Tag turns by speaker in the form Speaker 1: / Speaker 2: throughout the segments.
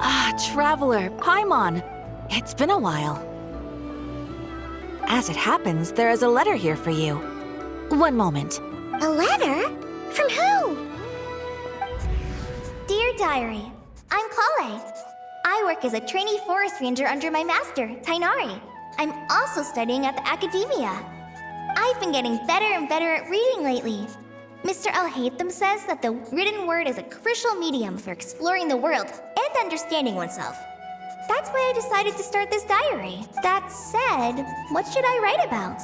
Speaker 1: Ah, Traveler, Paimon. It's been a while. As it happens, there is a letter here for you. One moment.
Speaker 2: A letter? From who? Dear Diary, I'm Kale. I work as a trainee forest ranger under my master, Tainari. I'm also studying at the academia. I've been getting better and better at reading lately. Mr. Al-Haytham says that the written word is a crucial medium for exploring the world and understanding oneself. That's why I decided to start this diary. That said, what should I write about?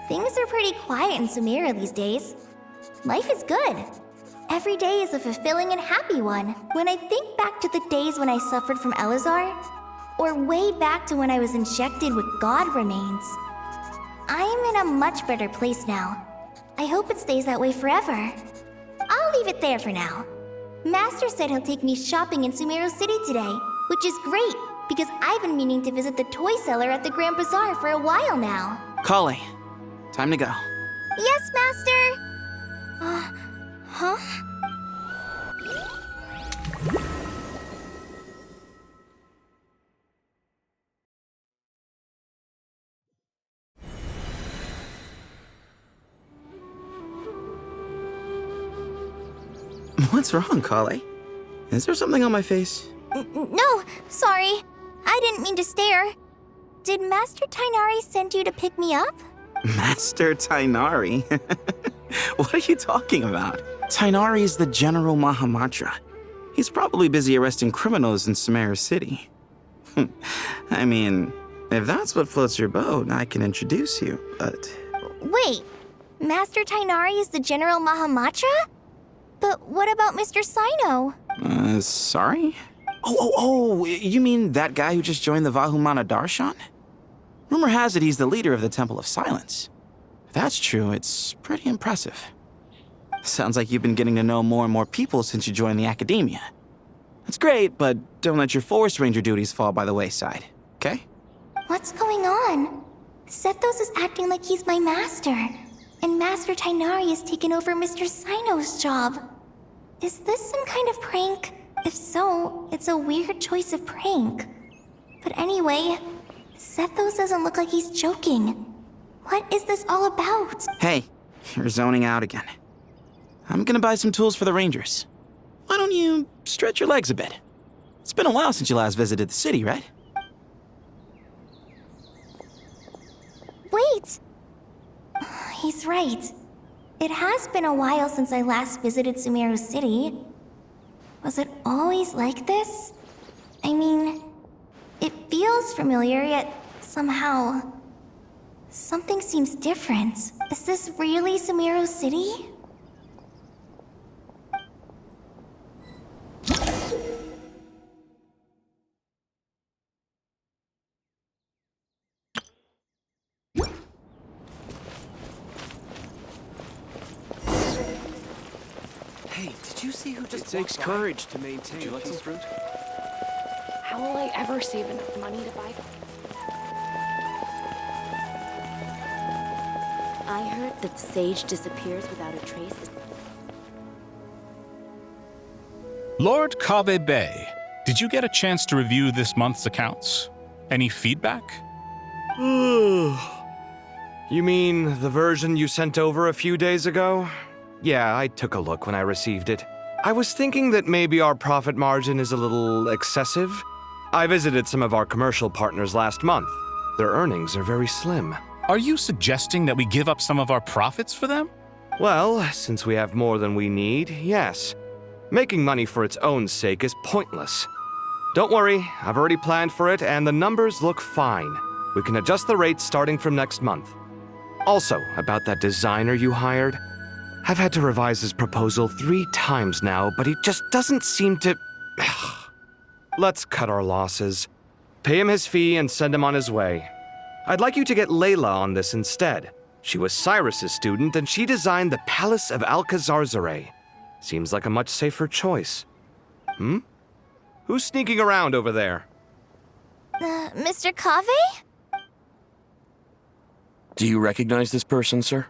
Speaker 2: Things are pretty quiet in Sumeru these days. Life is good. Every day is a fulfilling and happy one. When I think back to the days when I suffered from Elazar, or way back to when I was injected with God remains, I am in a much better place now. I hope it stays that way forever. I'll leave it there for now. Master said he'll take me shopping in Sumeru City today, which is great, because I've been meaning to visit the toy seller at the Grand Bazaar for a while now.
Speaker 3: Kale, time to go.
Speaker 2: Yes, Master! Huh?
Speaker 3: What's wrong, Kale? Is there something on my face?
Speaker 2: No, sorry. I didn't mean to stare. Did Master Tainari send you to pick me up?
Speaker 3: Master Tainari? What are you talking about? Tainari is the General Mahamatra. He's probably busy arresting criminals in Sumeru City. I mean, if that's what floats your boat, I can introduce you, but...
Speaker 2: Wait, Master Tainari is the General Mahamatra? But what about Mr. Sino?
Speaker 3: Sorry? Oh, you mean that guy who just joined the Vahumana Darshan? Rumor has it he's the leader of the Temple of Silence. If that's true, it's pretty impressive. Sounds like you've been getting to know more and more people since you joined the academia. That's great, but don't let your forest ranger duties fall by the wayside, okay?
Speaker 2: What's going on? Sethos is acting like he's my master, and Master Tainari has taken over Mr. Sino's job. Is this some kind of prank? If so, it's a weird choice of prank. But anyway, Sethos doesn't look like he's joking. What is this all about?
Speaker 3: Hey, you're zoning out again. I'm gonna buy some tools for the rangers. Why don't you stretch your legs a bit? It's been a while since you last visited the city, right?
Speaker 2: Wait! He's right. It has been a while since I last visited Sumeru City. Was it always like this? I mean, it feels familiar, yet somehow... something seems different. Is this really Sumeru City?
Speaker 4: Hey, did you see who just
Speaker 5: It takes
Speaker 4: walked by?
Speaker 5: courage to maintain.
Speaker 4: Would you like some fruit?
Speaker 6: How will I ever save enough money to buy?
Speaker 7: I heard that sage disappears without a trace.
Speaker 8: Lord Kave Bay, did you get a chance to review this month's accounts? Any feedback?
Speaker 5: You mean the version you sent over a few days ago? Yeah, I took a look when I received it. I was thinking that maybe our profit margin is a little excessive. I visited some of our commercial partners last month. Their earnings are very slim.
Speaker 8: Are you suggesting that we give up some of our profits for them?
Speaker 5: Well, since we have more than we need, yes. Making money for its own sake is pointless. Don't worry, I've already planned for it and the numbers look fine. We can adjust the rates starting from next month. Also, about that designer you hired, I've had to revise his proposal 3 times now, but he just doesn't seem to... Let's cut our losses. Pay him his fee and send him on his way. I'd like you to get Layla on this instead. She was Cyrus's student and she designed the Palace of Alcazarzare. Seems like a much safer choice. Who's sneaking around over there?
Speaker 2: Mr. Kave?
Speaker 4: Do you recognize this person, sir?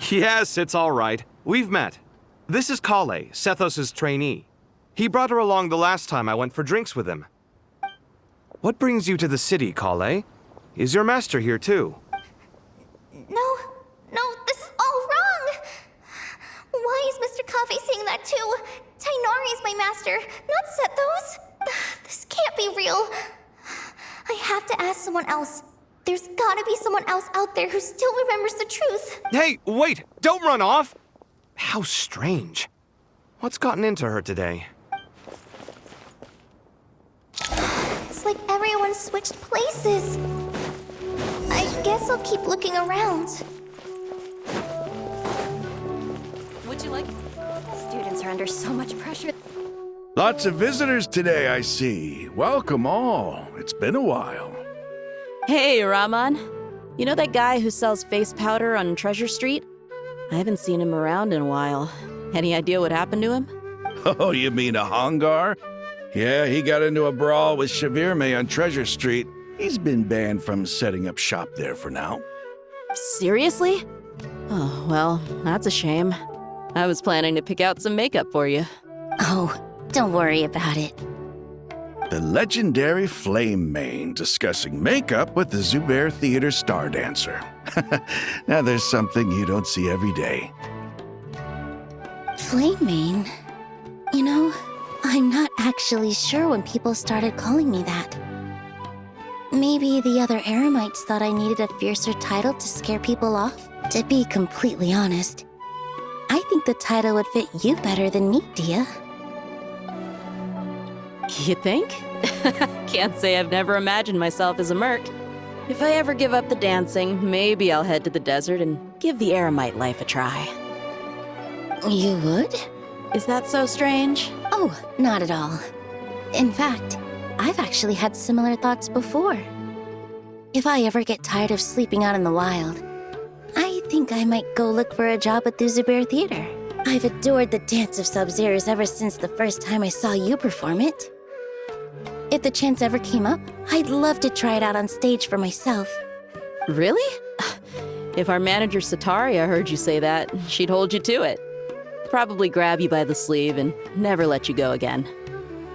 Speaker 5: Yes, it's all right. We've met. This is Kale, Sethos' trainee. He brought her along the last time I went for drinks with him. What brings you to the city, Kale? Is your master here too?
Speaker 2: No, this is all wrong! Why is Mr. Kave saying that too? Tainari is my master, not Sethos. This can't be real. I have to ask someone else. There's gotta be someone else out there who still remembers the truth.
Speaker 5: Hey, wait! Don't run off! How strange. What's gotten into her today?
Speaker 2: It's like everyone switched places. I guess I'll keep looking around.
Speaker 7: Would you like? Students are under so much pressure.
Speaker 9: Lots of visitors today, I see. Welcome all. It's been a while.
Speaker 10: Hey, Rahman. You know that guy who sells face powder on Treasure Street? I haven't seen him around in a while. Any idea what happened to him?
Speaker 9: Oh, you mean a Hongar? Yeah, he got into a brawl with Shavirme on Treasure Street. He's been banned from setting up shop there for now.
Speaker 10: Seriously? Oh, well, that's a shame. I was planning to pick out some makeup for you.
Speaker 7: Oh, don't worry about it.
Speaker 9: The legendary Flame Mane discussing makeup with the Zubair Theater star dancer. Now there's something you don't see every day.
Speaker 7: Flame Mane? You know, I'm not actually sure when people started calling me that. Maybe the other Eremites thought I needed a fiercer title to scare people off? To be completely honest, I think the title would fit you better than me, Dia.
Speaker 10: You think? Can't say I've never imagined myself as a merc. If I ever give up the dancing, maybe I'll head to the desert and give the Eremite life a try.
Speaker 7: You would?
Speaker 10: Is that so strange?
Speaker 7: Oh, not at all. In fact, I've actually had similar thoughts before. If I ever get tired of sleeping out in the wild, I think I might go look for a job at the Zubair Theater. I've adored the Dance of Sub-Zeros ever since the first time I saw you perform it. If the chance ever came up, I'd love to try it out on stage for myself.
Speaker 10: Really? If our manager Sataria heard you say that, she'd hold you to it. Probably grab you by the sleeve and never let you go again.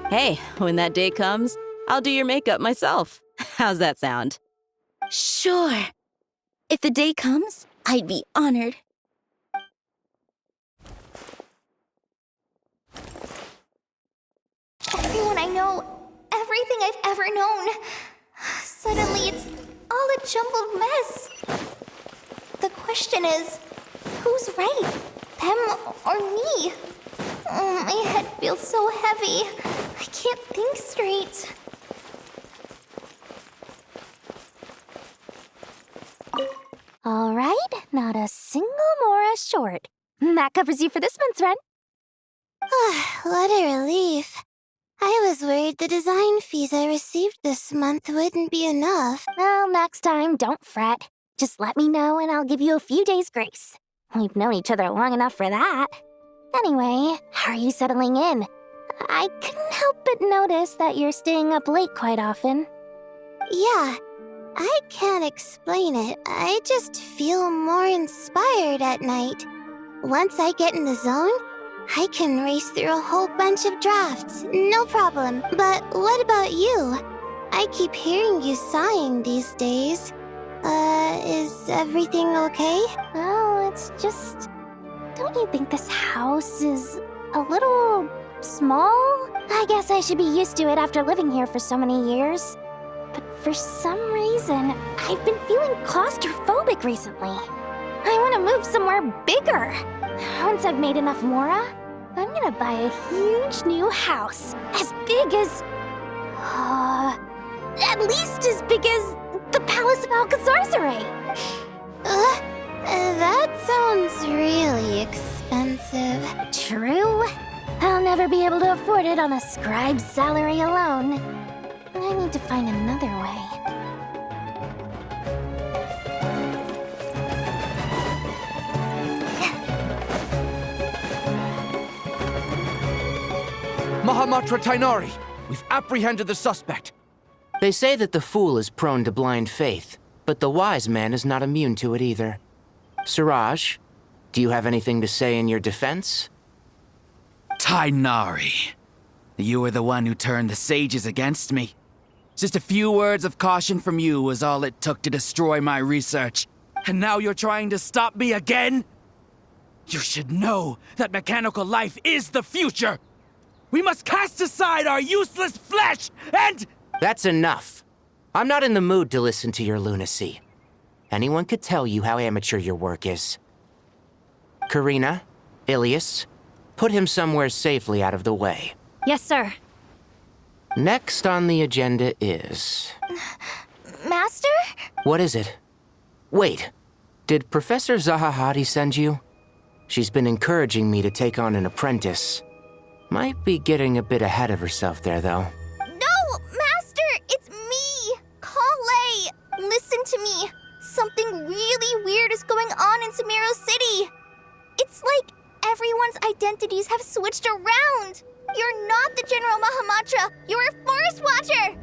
Speaker 10: Hey, when that day comes, I'll do your makeup myself. How's that sound?
Speaker 7: Sure. If the day comes, I'd be honored.
Speaker 2: Everyone I know, everything I've ever known. Suddenly it's all a jumbled mess. The question is, who's right? Them or me? Oh, my head feels so heavy. I can't think straight.
Speaker 11: All right, not a single Mora short. That covers you for this month's rent.
Speaker 2: What a relief. I was worried the design fees I received this month wouldn't be enough.
Speaker 11: Well, next time, don't fret. Just let me know and I'll give you a few days' grace. We've known each other long enough for that. Anyway, how are you settling in? I couldn't help but notice that you're staying up late quite often.
Speaker 2: Yeah, I can't explain it. I just feel more inspired at night. Once I get in the zone, I can race through a whole bunch of drafts, no problem. But what about you? I keep hearing you sighing these days. Is everything okay?
Speaker 11: Well, it's just... Don't you think this house is a little small? I guess I should be used to it after living here for so many years. But for some reason, I've been feeling claustrophobic recently. I want to move somewhere bigger. Once I've made enough Mora, I'm gonna buy a huge new house. As big as... at least as big as the Palace of Alcazarzaray.
Speaker 2: That sounds really expensive.
Speaker 11: True. I'll never be able to afford it on a scribe's salary alone. I need to find another way.
Speaker 12: Mahamatra Tainari, we've apprehended the suspect.
Speaker 13: They say that the fool is prone to blind faith, but the wise man is not immune to it either. Suraj, do you have anything to say in your defense?
Speaker 12: Tainari,
Speaker 14: You were the one who turned the sages against me. Just a few words of caution from you was all it took to destroy my research. And now you're trying to stop me again? You should know that mechanical life is the future! We must cast aside our useless flesh and—
Speaker 13: That's enough. I'm not in the mood to listen to your lunacy. Anyone could tell you how amateur your work is. Karina, Ilias, put him somewhere safely out of the way.
Speaker 11: Yes, sir.
Speaker 13: Next on the agenda is...
Speaker 2: Master?
Speaker 13: What is it? Wait, did Professor Zahahati send you? She's been encouraging me to take on an apprentice. Might be getting a bit ahead of herself there, though.
Speaker 2: No, Master! It's me! Kale! Listen to me! Something really weird is going on in Sumeru City! It's like everyone's identities have switched around! You're not the General Mahamatra! You're a Forest Watcher!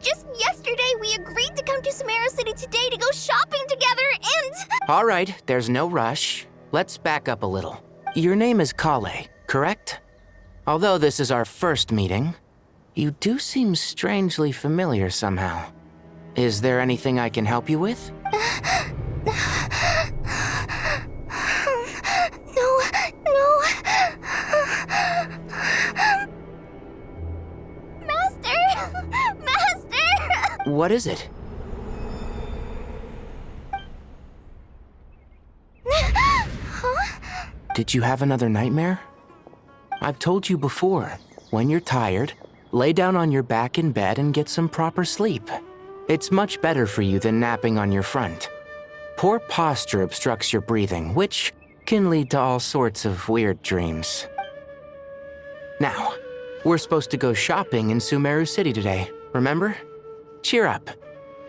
Speaker 2: Just yesterday, we agreed to come to Sumeru City today to go shopping together, and...
Speaker 13: All right, there's no rush. Let's back up a little. Your name is Kale, correct? Although this is our first meeting, you do seem strangely familiar somehow. Is there anything I can help you with?
Speaker 2: No. Master!
Speaker 13: What is it?
Speaker 2: Huh?
Speaker 13: Did you have another nightmare? I've told you before, when you're tired, lay down on your back in bed and get some proper sleep. It's much better for you than napping on your front. Poor posture obstructs your breathing, which can lead to all sorts of weird dreams. Now, we're supposed to go shopping in Sumeru City today, remember? Cheer up.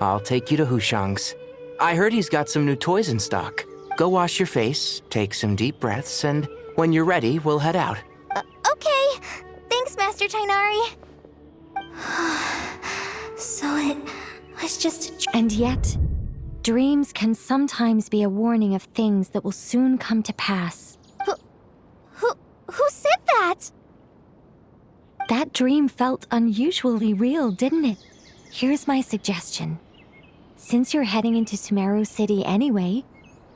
Speaker 13: I'll take you to Hushang's. I heard he's got some new toys in stock. Go wash your face, take some deep breaths, and when you're ready, we'll head out.
Speaker 2: Okay. Thanks, Master Tainari. So it was just a
Speaker 11: And yet, dreams can sometimes be a warning of things that will soon come to pass.
Speaker 2: Who said that?
Speaker 11: That dream felt unusually real, didn't it? Here's my suggestion. Since you're heading into Sumeru City anyway,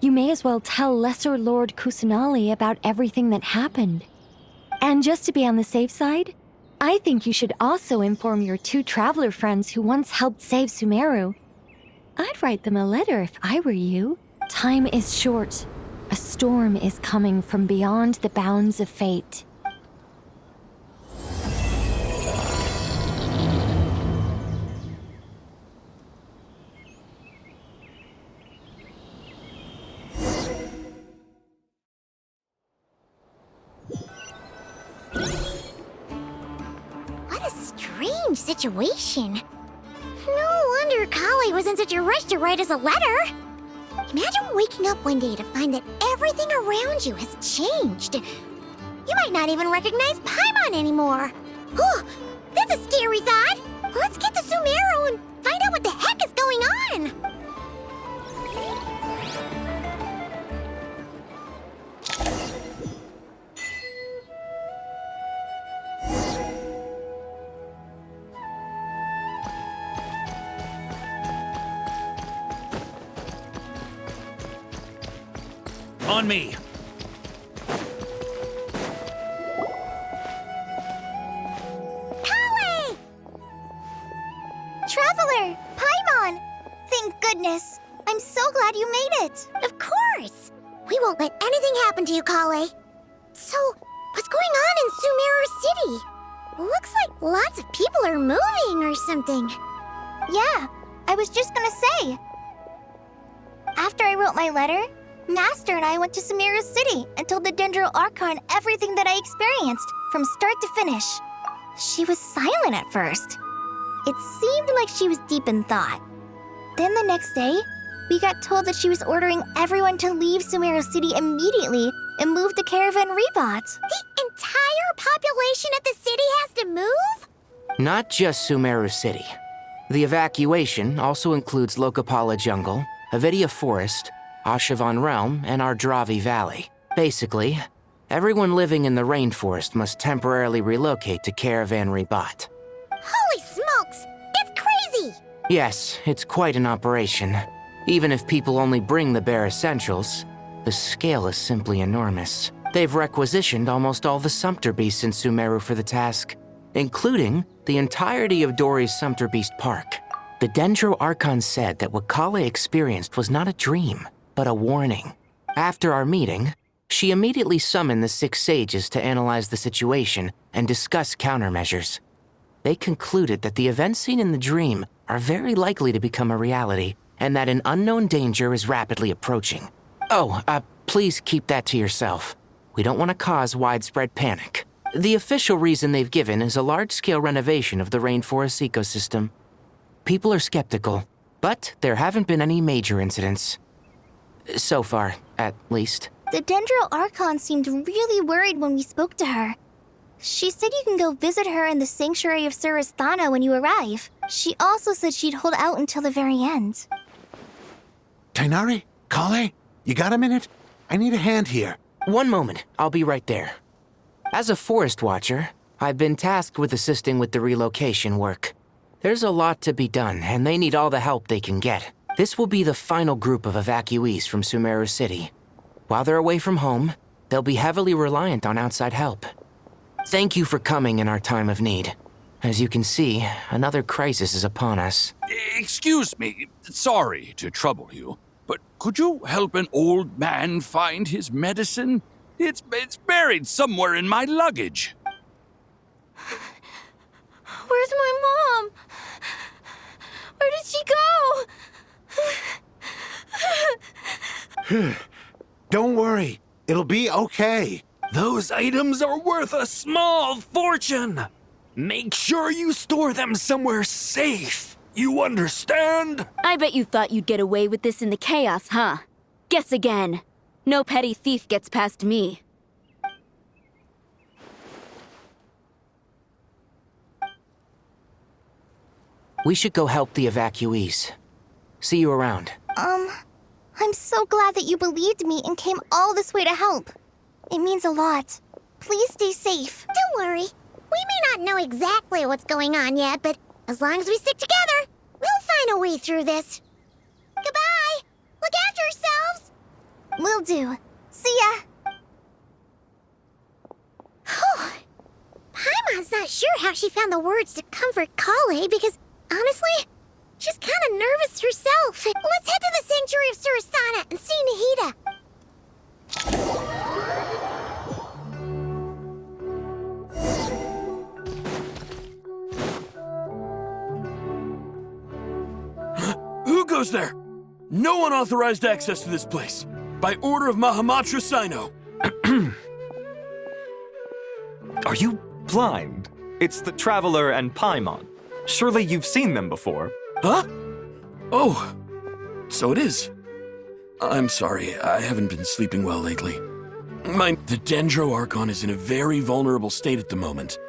Speaker 11: you may as well tell Lesser Lord Kusanali about everything that happened. And just to be on the safe side, I think you should also inform your 2 traveler friends who once helped save Sumeru. I'd write them a letter if I were you. Time is short. A storm is coming from beyond the bounds of fate.
Speaker 2: What a strange situation. No wonder Kale was in such a rush to write us a letter. Imagine waking up one day to find that everything around you has changed. You might not even recognize Paimon anymore. Oh, that's a scary thought. Let's get to Sumeru and find out what the heck is going on.
Speaker 8: On me.
Speaker 2: Kale! Traveler! Paimon! Thank goodness. I'm so glad you made it. Of course. We won't let anything happen to you, Kale. So, what's going on in Sumeru City? Looks like lots of people are moving or something. Yeah, I was just gonna say. After I wrote my letter, Master and I went to Sumeru City and told the Dendro Archon everything that I experienced, from start to finish. She was silent at first. It seemed like she was deep in thought. Then the next day, we got told that she was ordering everyone to leave Sumeru City immediately and move to Caravan Rebot. The entire population of the city has to move?
Speaker 13: Not just Sumeru City. The evacuation also includes Lokapala Jungle, Avidia Forest, Ashavan Realm, and Ardravi Valley. Basically, Everyone living in the rainforest must temporarily relocate to Caravan Ribat.
Speaker 11: Holy smokes! It's crazy!
Speaker 13: Yes, it's quite an operation. Even if people only bring the bare essentials, the scale is simply enormous. They've requisitioned almost all the Sumpter Beasts in Sumeru for the task, including the entirety of Dori's Sumpter Beast Park. The Dendro Archon said that what Kale experienced was not a dream, but a warning. After our meeting, she immediately summoned the 6 sages to analyze the situation and discuss countermeasures. They concluded that the events seen in the dream are very likely to become a reality, and that an unknown danger is rapidly approaching. Oh, please keep that to yourself. We don't want to cause widespread panic. The official reason they've given is a large-scale renovation of the rainforest ecosystem. People are skeptical, but there haven't been any major incidents. So far, at least.
Speaker 2: The Dendro Archon seemed really worried when we spoke to her. She said you can go visit her in the Sanctuary of Surasthana when you arrive. She also said she'd hold out until the very end.
Speaker 12: Tighnari? Kale? You got a minute? I need a hand here.
Speaker 13: One moment, I'll be right there. As a forest watcher, I've been tasked with assisting with the relocation work. There's a lot to be done, and they need all the help they can get. This will be the final group of evacuees from Sumeru City. While they're away from home, they'll be heavily reliant on outside help. Thank you for coming in our time of need. As you can see, another crisis is upon us.
Speaker 15: Excuse me, sorry to trouble you, but could you help an old man find his medicine? It's buried somewhere in my luggage.
Speaker 11: Where's my mom? Where did she go?
Speaker 12: Don't worry. It'll be okay.
Speaker 16: Those items are worth a small fortune. Make sure you store them somewhere safe. You understand?
Speaker 17: I bet you thought you'd get away with this in the chaos, huh? Guess again. No petty thief gets past me.
Speaker 13: We should go help the evacuees. See you around.
Speaker 2: I'm so glad that you believed me and came all this way to help. It means a lot. Please stay safe.
Speaker 11: Don't worry. We may not know exactly what's going on yet, but as long as we stick together, we'll find a way through this. Goodbye! Look after yourselves!
Speaker 2: Will do. See ya!
Speaker 11: Paimon's not sure how she found the words to comfort Kale because, honestly, she's kind of nervous herself. Let's head to the Sanctuary of Surasthana and see Nahida.
Speaker 16: Who goes there? No one authorized access to this place. By order of Mahamatra Sino.
Speaker 18: Are you blind? It's the Traveler and Paimon. Surely you've seen them before.
Speaker 16: Huh? Oh, so it is. I'm sorry, I haven't been sleeping well lately. The Dendro Archon is in a very vulnerable state at the moment.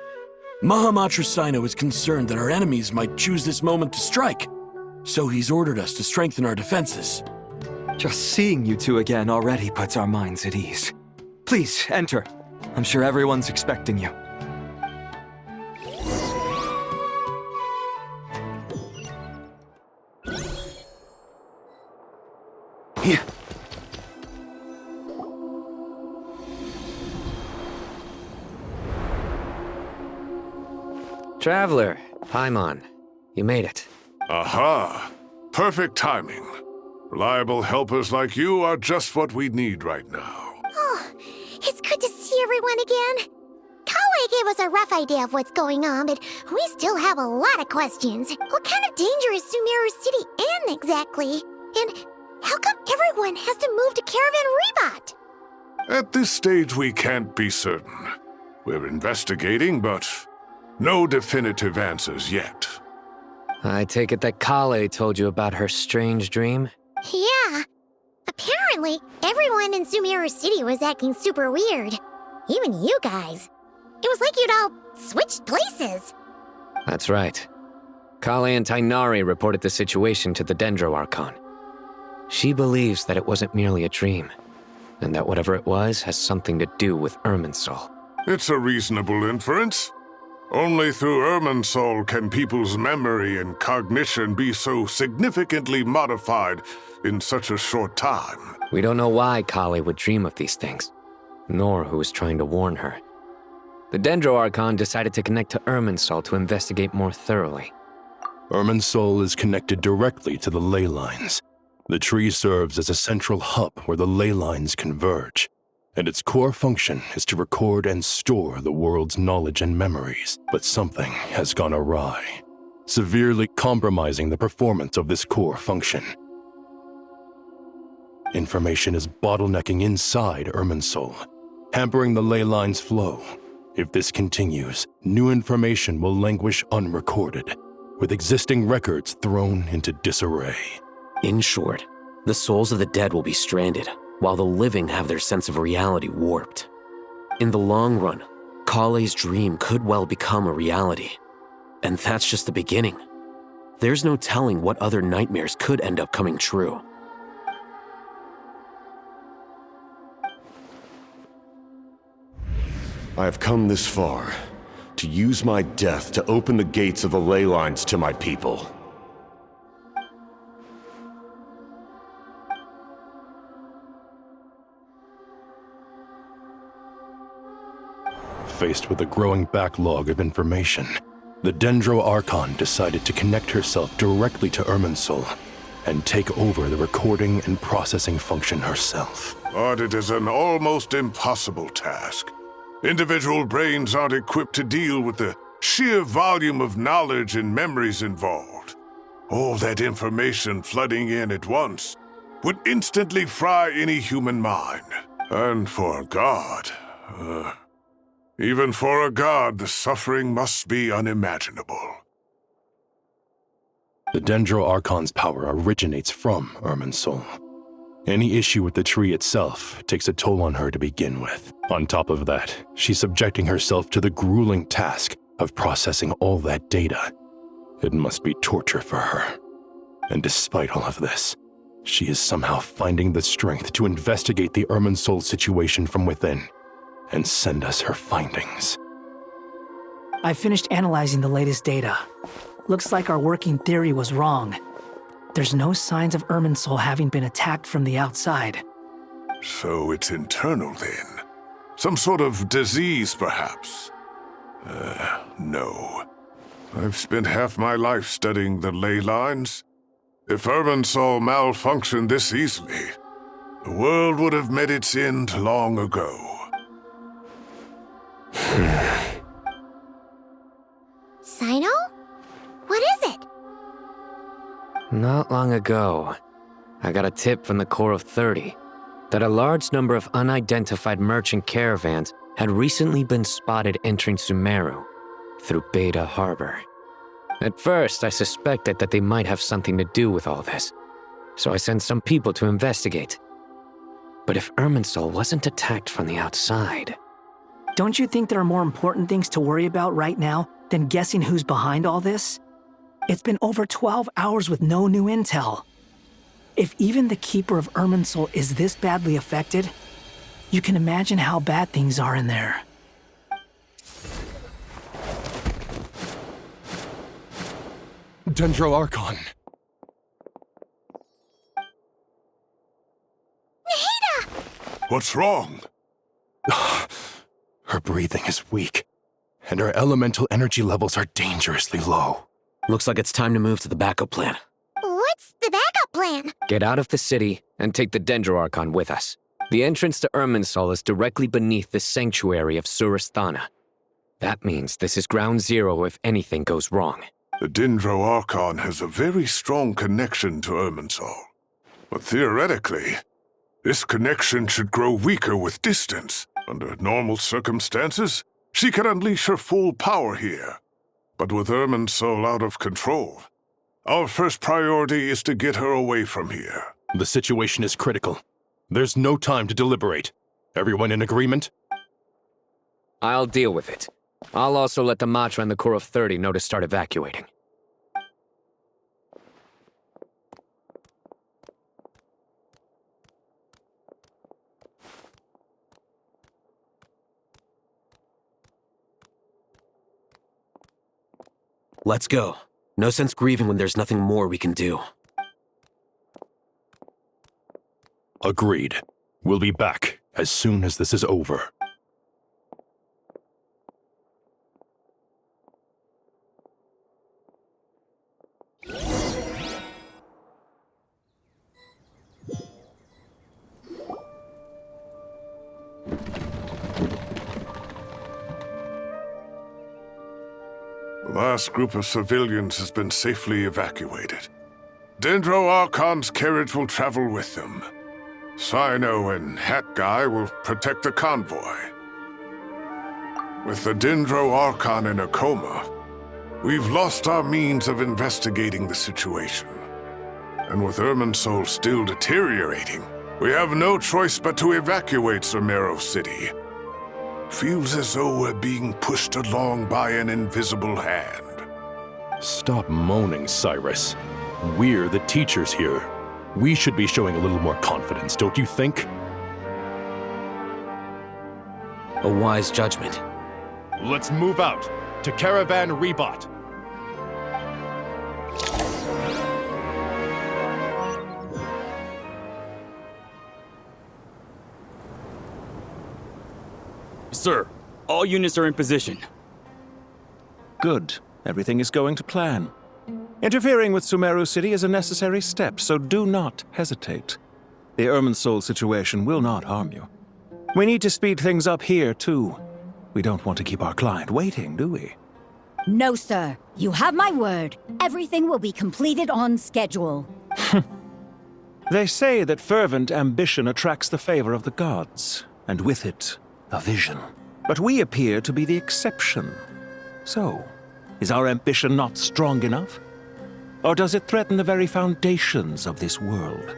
Speaker 16: Mahamatra Sino is concerned that our enemies might choose this moment to strike, so he's ordered us to strengthen our defenses.
Speaker 18: Just seeing you two again already puts our minds at ease. Please, enter. I'm sure everyone's expecting you.
Speaker 16: Here.
Speaker 5: Traveler, Paimon, you made it.
Speaker 19: Aha! Perfect timing. Reliable helpers like you are just what we need right now.
Speaker 11: Oh, it's good to see everyone again. Kale gave us a rough idea of what's going on, but we still have a lot of questions. What kind of danger is Sumeru City in exactly? And how come everyone has to move to Caravan Ribat?
Speaker 19: At this stage, we can't be certain. We're investigating, but no definitive answers yet.
Speaker 5: I take it that Kale told you about her strange dream?
Speaker 11: Yeah. Apparently, everyone in Sumeru City was acting super weird. Even you guys. It was like you'd all switched places.
Speaker 5: That's right. Kale and Tighnari reported the situation to the Dendro Archon. She believes that it wasn't merely a dream.
Speaker 13: and that whatever it was has something to do with Irminsul.
Speaker 19: It's a reasonable inference. Only through Irminsul can people's memory and cognition be so significantly modified in such a short time.
Speaker 13: We don't know why Kali would dream of these things, nor who was trying to warn her. The Dendro Archon decided to connect to Irminsul to investigate more thoroughly.
Speaker 20: Irminsul is connected directly to the ley lines. The tree serves as a central hub where the ley lines converge, and its core function is to record and store the world's knowledge and memories. But something has gone awry, severely compromising the performance of this core function. Information is bottlenecking inside Irminsul, hampering the ley lines' flow. If this continues, new information will languish unrecorded, with existing records thrown into disarray.
Speaker 13: In short, the souls of the dead will be stranded, while the living have their sense of reality warped. In the long run, Kale's dream could well become a reality. And that's just the beginning. There's no telling what other nightmares could end up coming true.
Speaker 21: I have come this far, to use my death to open the gates of the ley lines to my people.
Speaker 20: Faced with a growing backlog of information, the Dendro Archon decided to connect herself directly to Irminsul and take over the recording and processing function herself.
Speaker 19: But it is an almost impossible task. Individual brains aren't equipped to deal with the sheer volume of knowledge and memories involved. All that information flooding in at once would instantly fry any human mind. And for a god, even for a god, the suffering must be unimaginable.
Speaker 20: The Dendro Archon's power originates from Irminsul. Any issue with the tree itself takes a toll on her to begin with. On top of that, she's subjecting herself to the grueling task of processing all that data. It must be torture for her. And despite all of this, she is somehow finding the strength to investigate the Irminsul situation from within and send us her findings.
Speaker 22: I finished analyzing the latest data. Looks like our working theory was wrong. There's no signs of Irminsul having been attacked from the outside.
Speaker 19: So it's internal then? Some sort of disease, perhaps? No. I've spent half my life studying the ley lines. If Irminsul malfunctioned this easily, the world would have met its end long ago.
Speaker 11: Sino? What is it?
Speaker 13: Not long ago, I got a tip from the Core of 30 that a large number of unidentified merchant caravans had recently been spotted entering Sumeru through Beta Harbor. At first, I suspected that they might have something to do with all this, so I sent some people to investigate. But if Irminsul wasn't attacked from the outside...
Speaker 22: Don't you think there are more important things to worry about right now than guessing who's behind all this? It's been over 12 hours with no new intel. If even the Keeper of Irminsul is this badly affected, you can imagine how bad things are in there.
Speaker 20: Dendro Archon.
Speaker 19: What's wrong?
Speaker 20: Her breathing is weak, and her elemental energy levels are dangerously low.
Speaker 13: Looks like it's time to move to the backup plan.
Speaker 11: What's the backup plan?
Speaker 13: Get out of the city and take the Dendro Archon with us. The entrance to Irminsul is directly beneath the sanctuary of Surasthana. That means this is ground zero if anything goes wrong.
Speaker 19: The Dendro Archon has a very strong connection to Irminsul. But theoretically, this connection should grow weaker with distance. Under normal circumstances, she can unleash her full power here. But with Irminsul out of control, our first priority is to get her away from here.
Speaker 20: The situation is critical. There's no time to deliberate. Everyone in agreement?
Speaker 13: I'll deal with it. I'll also let the Matra and the Core of 30 know to start evacuating.
Speaker 1: Let's go. No sense grieving when there's nothing more we can do.
Speaker 20: Agreed. We'll be back as soon as this is over.
Speaker 19: The last group of civilians has been safely evacuated. Dendro Archon's carriage will travel with them. Sino and Hat Guy will protect the convoy. With the Dendro Archon in a coma, we've lost our means of investigating the situation. And with Irminsul still deteriorating, we have no choice but to evacuate Sumeru City. Feels as though we're being pushed along by an invisible hand.
Speaker 20: Stop moaning, Cyrus. We're the teachers here. We should be showing a little more confidence, don't you think?
Speaker 1: A wise judgment.
Speaker 20: Let's move out to Caravan Rebot.
Speaker 3: Sir, all units are in position.
Speaker 23: Good. Everything is going to plan. Interfering with Sumeru City is a necessary step, so do not hesitate. The Irminsul situation will not harm you. We need to speed things up here, too. We don't want to keep our client waiting, do we?
Speaker 24: No, sir. You have my word. Everything will be completed on schedule.
Speaker 23: They say that fervent ambition attracts the favor of the gods, and with it, a vision. But we appear to be the exception. So, is our ambition not strong enough? Or does it threaten the very foundations of this world?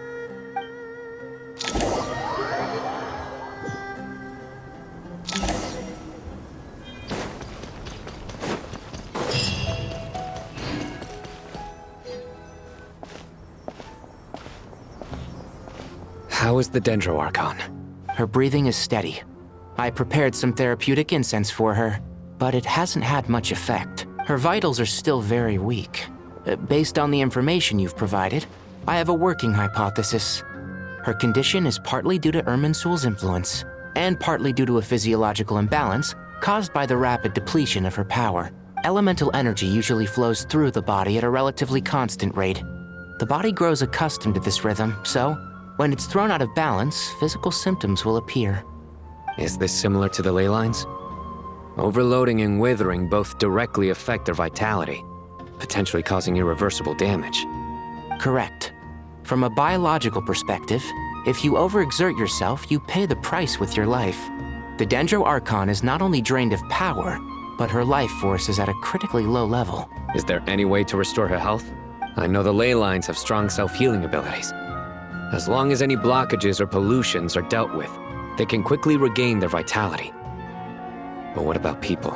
Speaker 13: How is the Dendro Archon? Her breathing is steady. I prepared some therapeutic incense for her, but it hasn't had much effect. Her vitals are still very weak. Based on the information you've provided, I have a working hypothesis. Her condition is partly due to Irminsul's influence, and partly due to a physiological imbalance caused by the rapid depletion of her power. Elemental energy usually flows through the body at a relatively constant rate. The body grows accustomed to this rhythm, so when it's thrown out of balance, physical symptoms will appear.
Speaker 25: Is this similar to the ley lines? Overloading and withering both directly affect their vitality, potentially causing irreversible damage.
Speaker 13: Correct. From a biological perspective, if you overexert yourself, you pay the price with your life. The Dendro Archon is not only drained of power, but her life force is at a critically low level.
Speaker 25: Is there any way to restore her health? I know the ley lines have strong self-healing abilities. As long as any blockages or pollutions are dealt with, they can quickly regain their vitality. But what about people?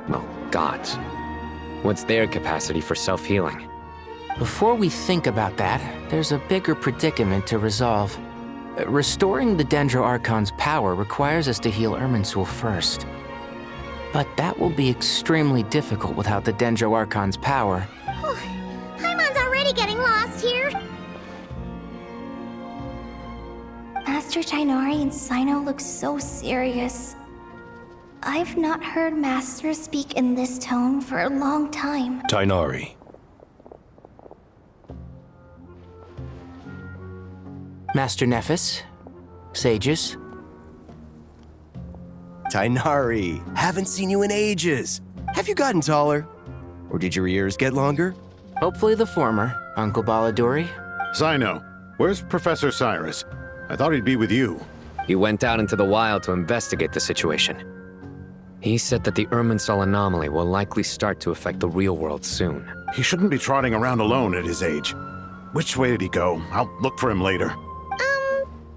Speaker 25: Well, gods. What's their capacity for self-healing?
Speaker 13: Before we think about that, there's a bigger predicament to resolve. Restoring the Dendro Archon's power requires us to heal Irminsul first. But that will be extremely difficult without the Dendro Archon's power.
Speaker 11: Paimon's already getting lost here.
Speaker 2: Master Tighnari and Sino look so serious. I've not heard Master speak in this tone for a long time.
Speaker 20: Tighnari.
Speaker 13: Master Nephis, sages.
Speaker 26: Tighnari, haven't seen you in ages. Have you gotten taller? Or did your ears get longer?
Speaker 13: Hopefully the former, Uncle Baladuri.
Speaker 12: Sino, where's Professor Cyrus? I thought he'd be with you.
Speaker 25: He went out into the wild to investigate the situation. He said that the Irminsul anomaly will likely start to affect the real world soon.
Speaker 12: He shouldn't be trotting around alone at his age. Which way did he go? I'll look for him later.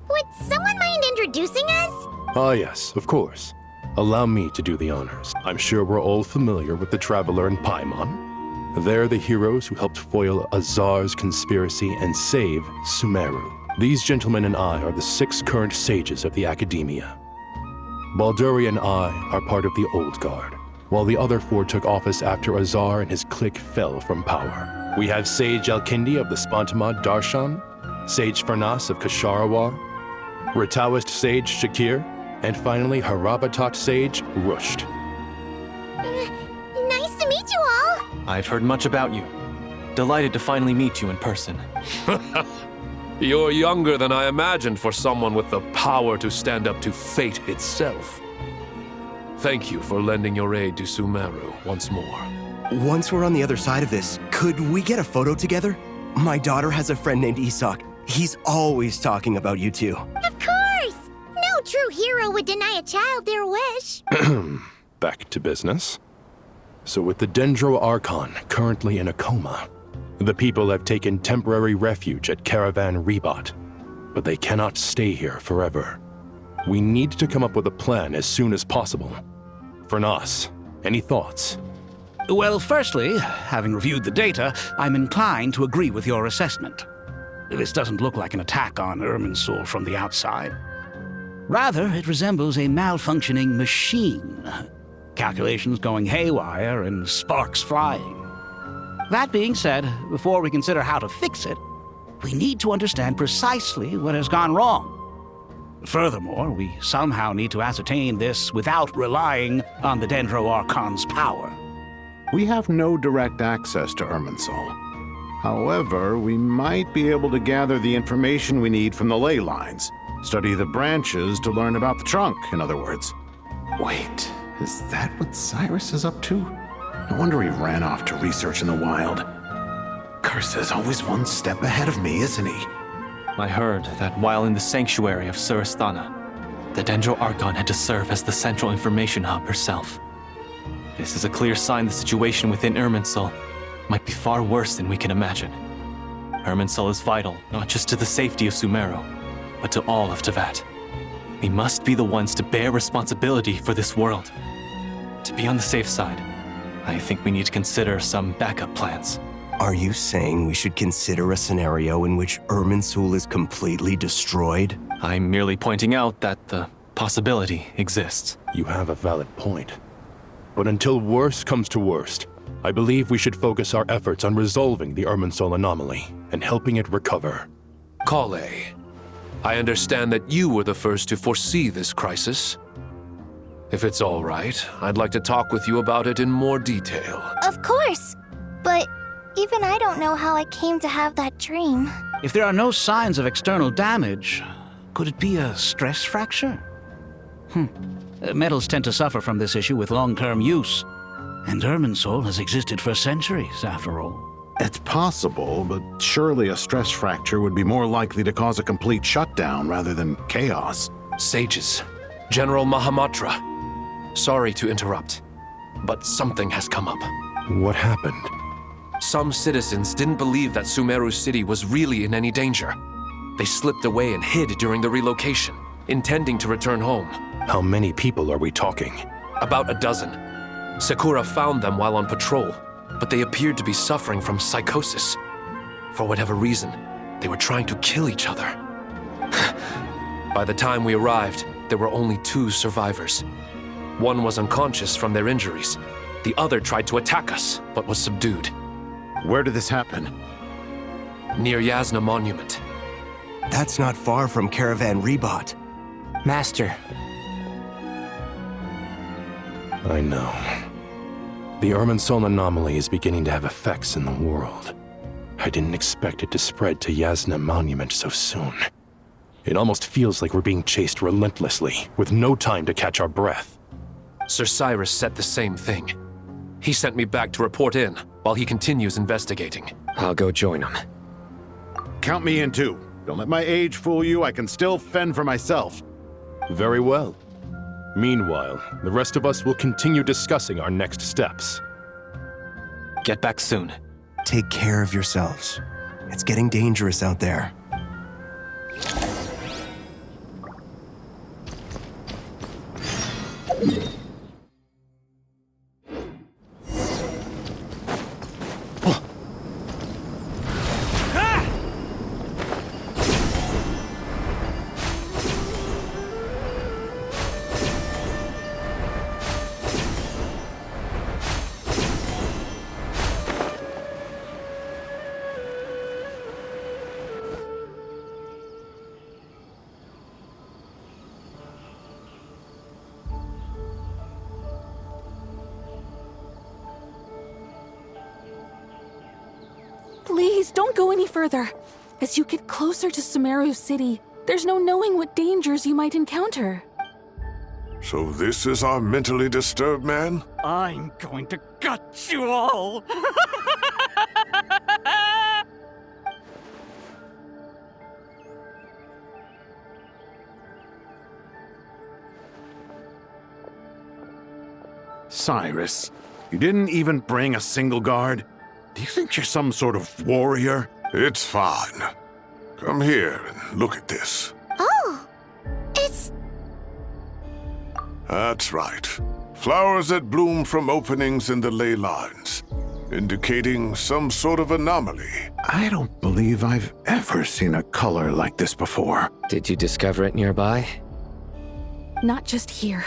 Speaker 11: Would someone mind introducing us?
Speaker 20: Ah yes, of course. Allow me to do the honors. I'm sure we're all familiar with the Traveler and Paimon. They're the heroes who helped foil Azar's conspiracy and save Sumeru. These gentlemen and I are the 6 current sages of the Academia. Balduri and I are part of the Old Guard. while the other 4 took office after Azar and his clique fell from power. We have Sage Elkindi of the Spantamad Darshan, Sage Farnas of Kasharawar, Rataoist Sage Shakir, and finally Harabatot Sage Rusht.
Speaker 11: Nice to meet you all!
Speaker 18: I've heard much about you. Delighted to finally meet you in person.
Speaker 4: You're younger than I imagined for someone with the power to stand up to fate itself. Thank you for lending your aid to Sumeru once more.
Speaker 26: Once we're on the other side of this, could we get a photo together? My daughter has a friend named Isak. He's always talking about you two.
Speaker 11: Of course! No true hero would deny a child their wish.
Speaker 20: Back to business. So with the Dendro Archon currently in a coma, the people have taken temporary refuge at Caravan Rebot, but they cannot stay here forever. We need to come up with a plan as soon as possible. Farnas, any thoughts?
Speaker 6: Well, firstly, having reviewed the data, I'm inclined to agree with your assessment. This doesn't look like an attack on Irminsul from the outside. Rather, it resembles a malfunctioning machine. Calculations going haywire and sparks flying. That being said, before we consider how to fix it, we need to understand precisely what has gone wrong. Furthermore, we somehow need to ascertain this without relying on the Dendro Archon's power.
Speaker 12: We have no direct access to Irminsul. However, we might be able to gather the information we need from the ley lines. Study the branches to learn about the trunk, in other words. Wait, is that what Cyrus is up to? No wonder he ran off to research in the wild. Curse always one step ahead of me, isn't he?
Speaker 18: I heard that while in the sanctuary of Surasthana, the Dendro Archon had to serve as the central information hub herself. This is a clear sign the situation within Irminsul might be far worse than we can imagine. Irminsul is vital, not just to the safety of Sumeru, but to all of Teyvat. We must be the ones to bear responsibility for this world. To be on the safe side, I think we need to consider some backup plans.
Speaker 26: Are you saying we should consider a scenario in which Irminsul is completely destroyed?
Speaker 18: I'm merely pointing out that the possibility exists.
Speaker 20: You have a valid point. But until worst comes to worst, I believe we should focus our efforts on resolving the Irminsul anomaly and helping it recover.
Speaker 4: Kale, I understand that you were the first to foresee this crisis. If it's all right, I'd like to talk with you about it in more detail.
Speaker 2: Of course! But even I don't know how I came to have that dream.
Speaker 6: If there are no signs of external damage, could it be a stress fracture? Metals tend to suffer from this issue with long-term use. And Irminsul has existed for centuries, after all.
Speaker 12: It's possible, but surely a stress fracture would be more likely to cause a complete shutdown rather than chaos.
Speaker 4: Sages, General Mahamatra, sorry to interrupt, but something has come up.
Speaker 20: What happened?
Speaker 4: Some citizens didn't believe that Sumeru City was really in any danger. They slipped away and hid during the relocation, intending to return home.
Speaker 20: How many people are we talking?
Speaker 4: About a dozen. Sakura found them while on patrol, but they appeared to be suffering from psychosis. For whatever reason, they were trying to kill each other. By the time we arrived, there were only 2 survivors. One was unconscious from their injuries. The other tried to attack us, but was subdued.
Speaker 12: Where did this happen?
Speaker 4: Near Yasna Monument.
Speaker 26: That's not far from Caravan Rebot.
Speaker 13: Master.
Speaker 20: I know. The Irminsul anomaly is beginning to have effects in the world. I didn't expect it to spread to Yasna Monument so soon. It almost feels like we're being chased relentlessly, with no time to catch our breath.
Speaker 4: Sir Cyrus said the same thing. He sent me back to report in, while he continues investigating.
Speaker 25: I'll go join him.
Speaker 12: Count me in too. Don't let my age fool you, I can still fend for myself.
Speaker 20: Very well. Meanwhile, the rest of us will continue discussing our next steps.
Speaker 18: Get back soon.
Speaker 26: Take care of yourselves. It's getting dangerous out there.
Speaker 7: Please, don't go any further. As you get closer to Sumeru City, there's no knowing what dangers you might encounter.
Speaker 19: So this is our mentally disturbed man?
Speaker 22: I'm going to gut you all!
Speaker 12: Cyrus, you didn't even bring a single guard? Do you think you're some sort of warrior?
Speaker 19: It's fine. Come here and look at this.
Speaker 11: Oh, it's...
Speaker 19: That's right. Flowers that bloom from openings in the ley lines, indicating some sort of anomaly.
Speaker 12: I don't believe I've ever seen a color like this before.
Speaker 25: Did you discover it nearby?
Speaker 7: Not just here.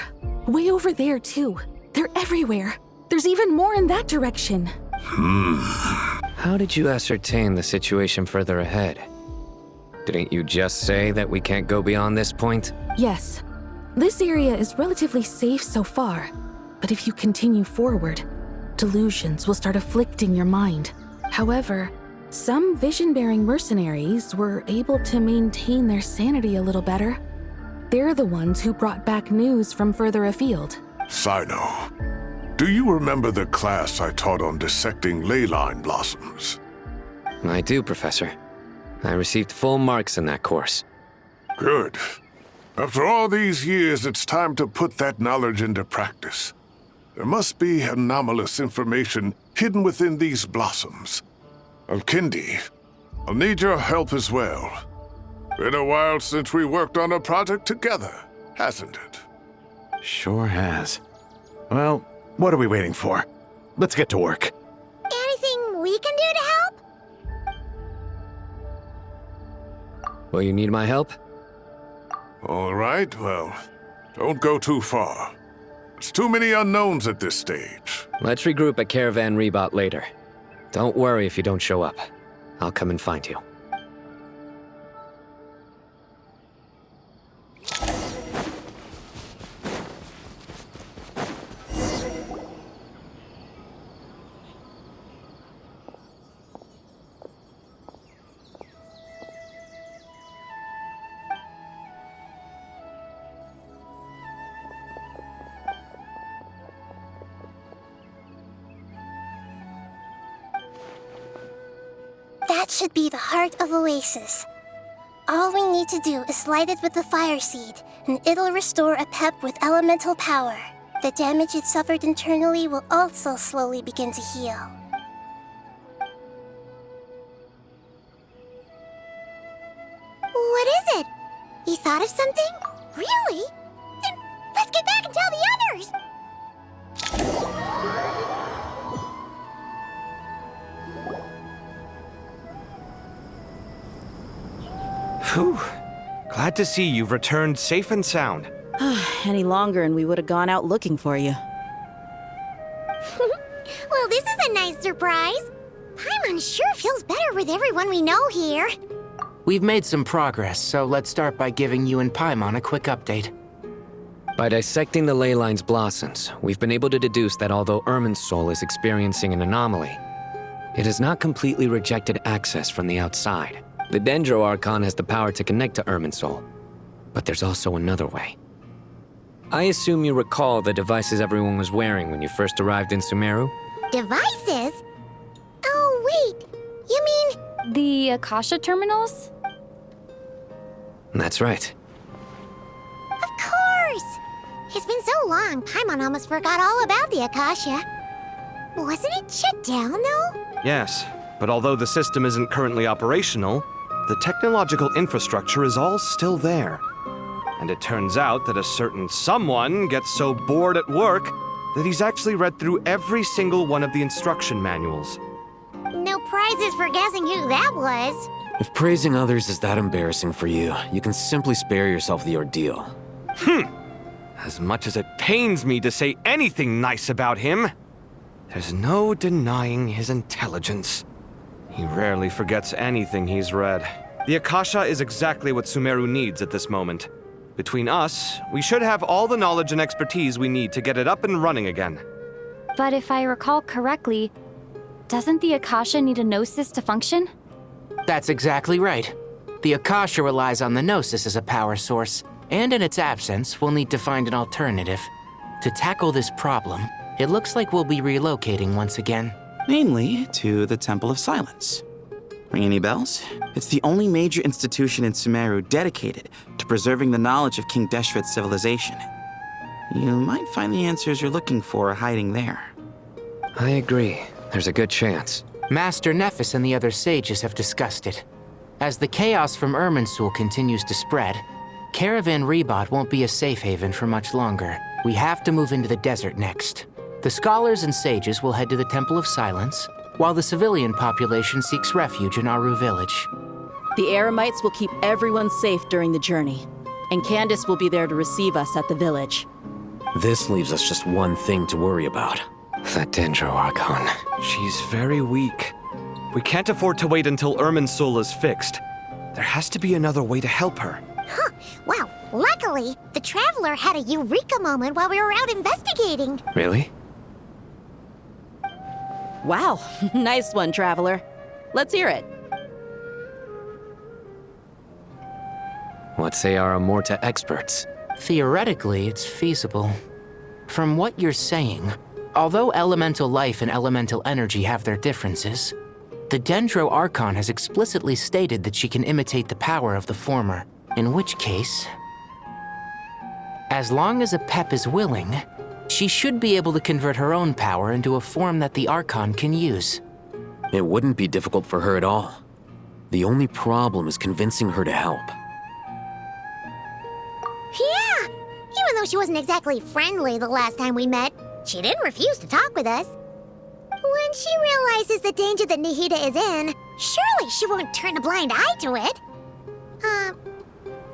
Speaker 7: Way over there, too. They're everywhere. There's even more in that direction.
Speaker 25: How did you ascertain the situation further ahead? Didn't you just say that we can't go beyond this point?
Speaker 7: Yes. This area is relatively safe so far. But if you continue forward, delusions will start afflicting your mind. However, some vision-bearing mercenaries were able to maintain their sanity a little better. They're the ones who brought back news from further afield.
Speaker 19: Sino, do you remember the class I taught on dissecting ley line blossoms?
Speaker 25: I do, Professor. I received full marks in that course.
Speaker 19: Good. After all these years, it's time to put that knowledge into practice. There must be anomalous information hidden within these blossoms. Alkindi, I'll need your help as well. Been a while since we worked on a project together, hasn't it?
Speaker 12: Sure has. Well, what are we waiting for? Let's get to work.
Speaker 11: Anything we can do to help?
Speaker 25: Will you need my help?
Speaker 19: All right, well, don't go too far. There's too many unknowns at this stage.
Speaker 25: Let's regroup at Caravan Rebot later. Don't worry if you don't show up. I'll come and find you.
Speaker 11: That should be the heart of Oasis. All we need to do is light it with the fire seed, and it'll restore a pep with elemental power. The damage it suffered internally will also slowly begin to heal. What is it? You thought of something? Really? Then let's get back and tell the others!
Speaker 5: Whew. Glad to see you've returned safe and sound.
Speaker 8: Any longer and we would have gone out looking for you.
Speaker 11: Well, this is a nice surprise. Paimon sure feels better with everyone we know here.
Speaker 13: We've made some progress, so let's start by giving you and Paimon a quick update.
Speaker 25: By dissecting the ley line's blossoms, we've been able to deduce that although Irminsul is experiencing an anomaly, it has not completely rejected access from the outside. The Dendro Archon has the power to connect to Irminsul, but there's also another way. I assume you recall the devices everyone was wearing when you first arrived in Sumeru?
Speaker 11: Devices? Oh, wait. You mean...
Speaker 17: The Akasha terminals?
Speaker 25: That's right.
Speaker 11: Of course! It's been so long, Paimon almost forgot all about the Akasha. Wasn't it shut down, though?
Speaker 5: Yes, but although the system isn't currently operational, the technological infrastructure is all still there. And it turns out that a certain someone gets so bored at work that he's actually read through every single one of the instruction manuals.
Speaker 11: No prizes for guessing who that was.
Speaker 1: If praising others is that embarrassing for you, you can simply spare yourself the ordeal.
Speaker 5: As much as it pains me to say anything nice about him, there's no denying his intelligence. He rarely forgets anything he's read. The Akasha is exactly what Sumeru needs at this moment. Between us, we should have all the knowledge and expertise we need to get it up and running again.
Speaker 17: But if I recall correctly, Doesn't the Akasha need a Gnosis to function?
Speaker 13: That's exactly right. The Akasha relies on the Gnosis as a power source, and in its absence, we'll need to find an alternative. To tackle this problem, it looks like we'll be relocating once again.
Speaker 9: Namely, to the Temple of Silence. Ring any bells? It's the only major institution in Sumeru dedicated to preserving the knowledge of King Deshret's civilization. You might find the answers you're looking for hiding there.
Speaker 25: I agree. There's a good chance.
Speaker 13: Master Nephis and the other sages have discussed it. As the chaos from Irminsul continues to spread, Caravan Rebot won't be a safe haven for much longer. We have to move into the desert next. The scholars and sages will head to the Temple of Silence, while the civilian population seeks refuge in Aru village.
Speaker 8: The Eremites will keep everyone safe during the journey, and Candace will be there to receive us at the village.
Speaker 1: This leaves us just one thing to worry about.
Speaker 25: That Dendro Archon.
Speaker 5: She's very weak. We can't afford to wait until Irminsul is fixed. There has to be another way to help her.
Speaker 11: Huh. Wow. Luckily, the Traveler had a eureka moment while we were out investigating.
Speaker 25: Really?
Speaker 8: Wow, nice one, Traveler. Let's hear it.
Speaker 25: What say our Amorta experts?
Speaker 13: Theoretically, it's feasible. From what you're saying, although elemental life and elemental energy have their differences, the Dendro Archon has explicitly stated that she can imitate the power of the former, in which case, as long as a Pep is willing, she should be able to convert her own power into a form that the Archon can use.
Speaker 1: It wouldn't be difficult for her at all. The only problem is convincing her to help.
Speaker 11: Yeah! Even though she wasn't exactly friendly the last time we met, she didn't refuse to talk with us. When she realizes the danger that Nihida is in, surely she won't turn a blind eye to it.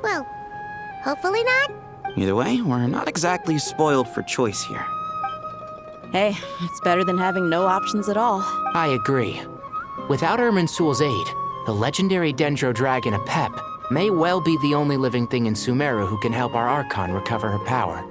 Speaker 11: Well, hopefully not.
Speaker 9: Either way, we're not exactly spoiled for choice here.
Speaker 8: Hey, it's better than having no options at all.
Speaker 13: I agree. Without Irminsul's aid, the legendary Dendro Dragon Apep may well be the only living thing in Sumeru who can help our Archon recover her power.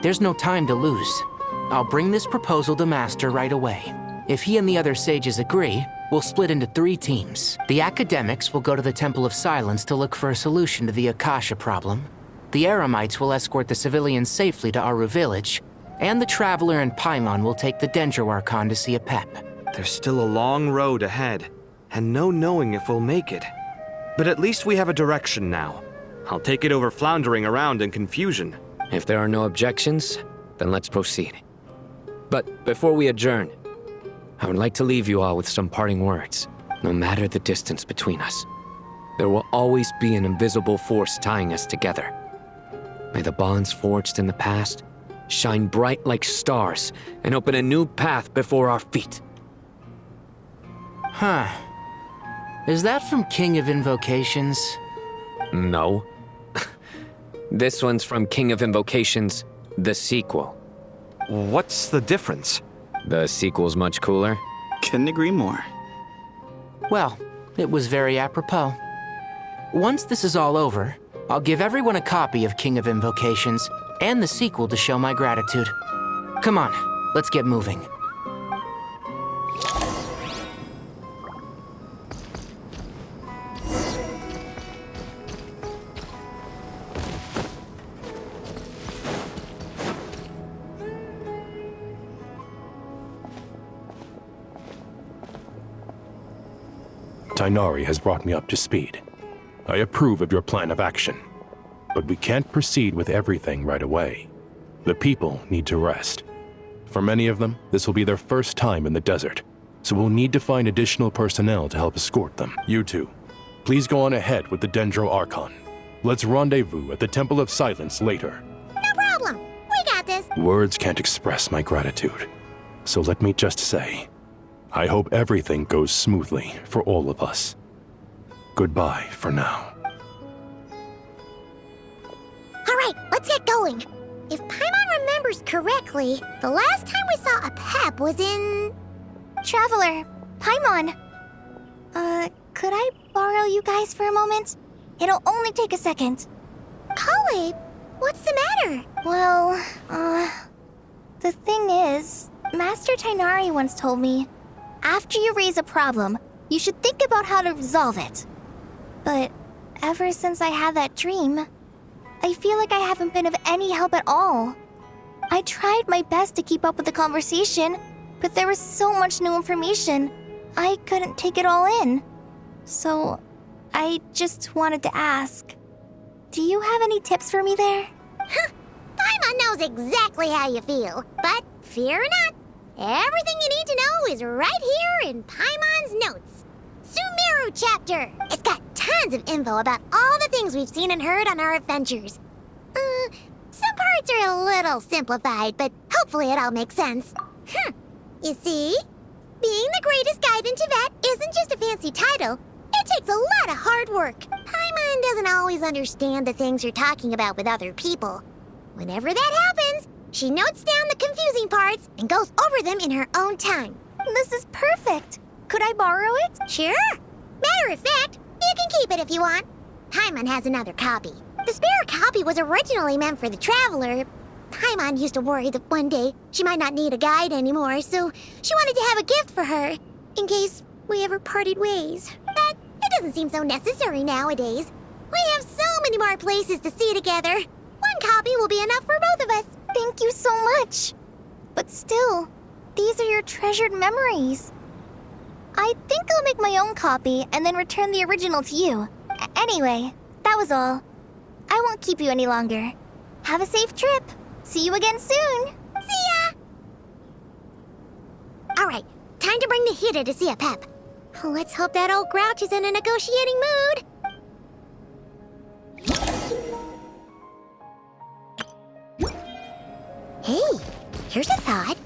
Speaker 13: There's no time to lose. I'll bring this proposal to Master right away. If he and the other sages agree, we'll split into 3 teams. The academics will go to the Temple of Silence to look for a solution to the Akasha problem. The Eremites will escort the civilians safely to Aru village, and the Traveler and Paimon will take the Dendro Archon to see Apep.
Speaker 5: There's still a long road ahead, and no knowing if we'll make it. But at least we have a direction now. I'll take it over floundering around in confusion.
Speaker 25: If there are no objections, then let's proceed. But before we adjourn, I would like to leave you all with some parting words. No matter the distance between us, there will always be an invisible force tying us together. May the bonds forged in the past shine bright like stars and open a new path before our feet.
Speaker 13: Huh. Is that from King of Invocations?
Speaker 25: No. This one's from King of Invocations, the sequel.
Speaker 5: What's the difference?
Speaker 25: The sequel's much cooler.
Speaker 9: Couldn't agree more.
Speaker 13: Well, it was very apropos. Once this is all over, I'll give everyone a copy of King of Invocations and the sequel to show my gratitude. Come on, let's get moving.
Speaker 20: Tainari has brought me up to speed. I approve of your plan of action, but we can't proceed with everything right away. The people need to rest. For many of them, this will be their first time in the desert, so we'll need to find additional personnel to help escort them. You two, please go on ahead with the Dendro Archon. Let's rendezvous at the Temple of Silence later.
Speaker 11: No problem. We got this.
Speaker 20: Words can't express my gratitude, so let me just say, I hope everything goes smoothly for all of us. Goodbye for now.
Speaker 11: All right, let's get going. If Paimon remembers correctly, the last time we saw a Pep was in...
Speaker 2: Traveler, Paimon. Could I borrow you guys for a moment? It'll only take a second.
Speaker 11: Kale, what's the matter?
Speaker 2: Well, the thing is, Master Tainari once told me, After you raise a problem, you should think about how to resolve it. But ever since I had that dream, I feel like I haven't been of any help at all. I tried my best to keep up with the conversation, but there was so much new information, I couldn't take it all in. So, I just wanted to ask, do you have any tips for me there?
Speaker 3: Paimon knows exactly how you feel, but fear not, everything you need to know is right here in Paimon's notes. Sumeru chapter! It's got tons of info about all the things we've seen and heard on our adventures. Some parts are a little simplified, but hopefully it all makes sense. You see? Being the greatest guide in Tibet isn't just a fancy title. It takes a lot of hard work. Paimon doesn't always understand the things you're talking about with other people. Whenever that happens, she notes down the confusing parts and goes over them in her own time.
Speaker 2: This is perfect. Could I borrow it?
Speaker 3: Sure. Matter of fact, you can keep it if you want. Paimon has another copy. The spare copy was originally meant for the Traveler. Paimon used to worry that one day she might not need a guide anymore, so she wanted to have a gift for her, in case we ever parted ways. But it doesn't seem so necessary nowadays. We have so many more places to see together. One copy will be enough for both of us.
Speaker 2: Thank you so much. But still, these are your treasured memories. I think I'll make my own copy and then return the original to you. Anyway, that was all. I won't keep you any longer. Have a safe trip. See you again soon.
Speaker 3: See ya! Alright, time to bring the Hida to see a Pep. Let's hope that old grouch is in a negotiating mood. Hey, here's a thought.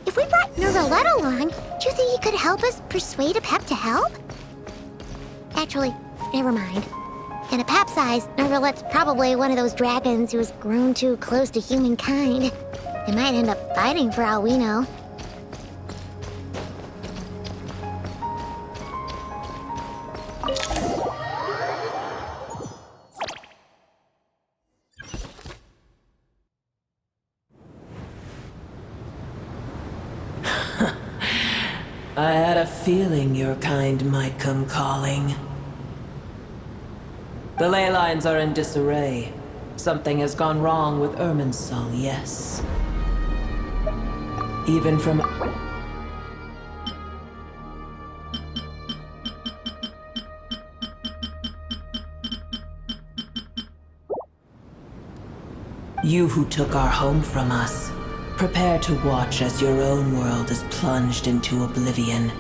Speaker 3: If we brought Nervalette along, do you think he could help us persuade a Pep to help? Actually, never mind. In a Pep's eyes, Nervalette's probably one of those dragons who has grown too close to humankind. They might end up fighting for all we know.
Speaker 10: I had a feeling your kind might come calling. The ley lines are in disarray. Something has gone wrong with Irminsul, yes. Even from... You who took our home from us, prepare to watch as your own world is plunged into oblivion.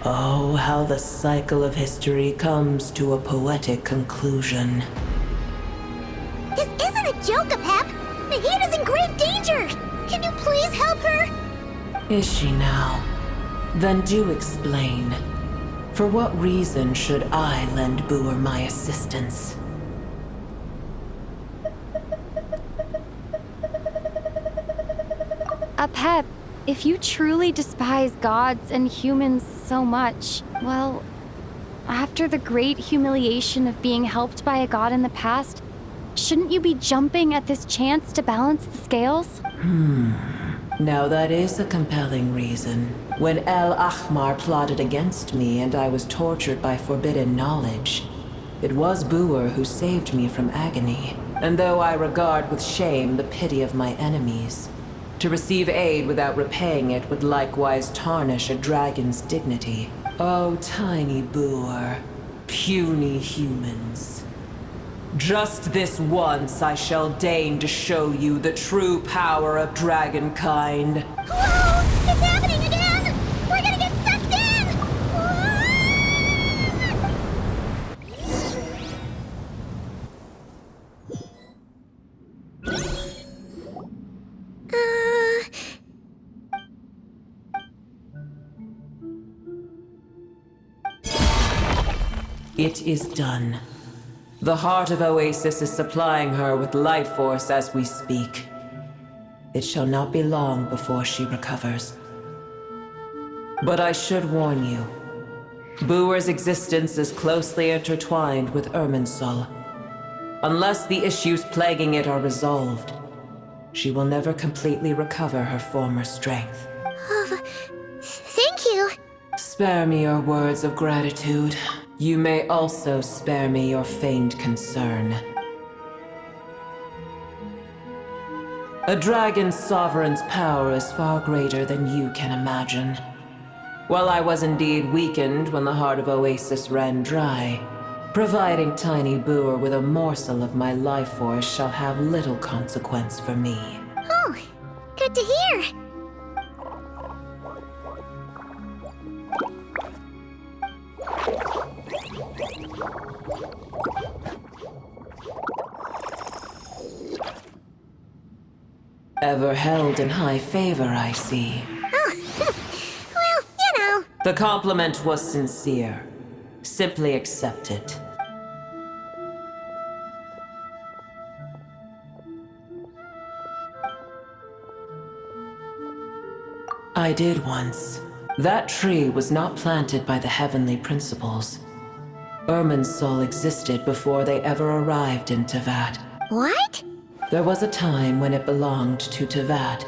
Speaker 10: Oh, how the cycle of history comes to a poetic conclusion.
Speaker 3: This isn't a joke, Pep! Nahida's in grave danger! Can you please help her?
Speaker 10: Is she now? Then do explain. For what reason should I lend Boer my assistance?
Speaker 14: Pep, if you truly despise gods and humans so much, well, after the great humiliation of being helped by a god in the past, shouldn't you be jumping at this chance to balance the scales?
Speaker 10: Now that is a compelling reason. When El Ahmar plotted against me and I was tortured by forbidden knowledge, it was Boer who saved me from agony. And though I regard with shame the pity of my enemies, to receive aid without repaying it would likewise tarnish a dragon's dignity. Oh, tiny Boer, puny humans. Just this once I shall deign to show you the true power of dragonkind.
Speaker 3: Whoa! It's happening again! We're gonna get sucked in!
Speaker 10: It is done. The heart of Oasis is supplying her with life force as we speak. It shall not be long before she recovers. But I should warn you, Boer's existence is closely intertwined with Irminsul. Unless the issues plaguing it are resolved, she will never completely recover her former strength.
Speaker 3: Oh, thank you.
Speaker 10: Spare me your words of gratitude. You may also spare me your feigned concern. A dragon's sovereign's power is far greater than you can imagine. While I was indeed weakened when the heart of Oasis ran dry, providing Tiny Boer with a morsel of my life force shall have little consequence for me.
Speaker 3: Oh, good to hear.
Speaker 10: Ever held in high favor, I see.
Speaker 3: Well, you know.
Speaker 10: The compliment was sincere. Simply accept it. I did once. That tree was not planted by the heavenly principles. Irminsul existed before they ever arrived in Teyvat.
Speaker 3: What?
Speaker 10: There was a time when it belonged to Teyvat,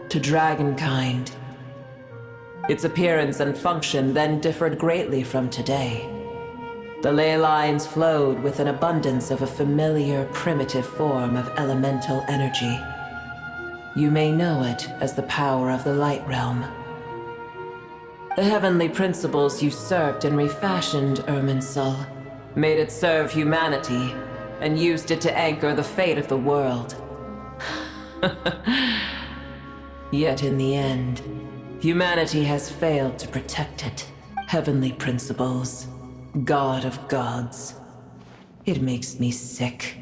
Speaker 10: to dragonkind. Its appearance and function then differed greatly from today. The ley lines flowed with an abundance of a familiar, primitive form of elemental energy. You may know it as the power of the Light Realm. The heavenly principles usurped and refashioned Irminsul, made it serve humanity, and used it to anchor the fate of the world. Yet in the end, humanity has failed to protect it. Heavenly principles, God of gods. It makes me sick.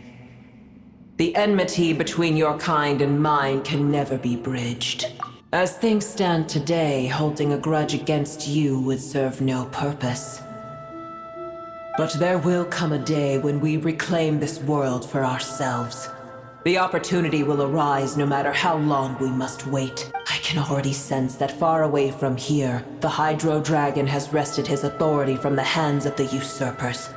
Speaker 10: The enmity between your kind and mine can never be bridged. As things stand today, holding a grudge against you would serve no purpose. But there will come a day when we reclaim this world for ourselves. The opportunity will arise no matter how long we must wait. I can already sense that far away from here, the Hydro Dragon has wrested his authority from the hands of the usurpers.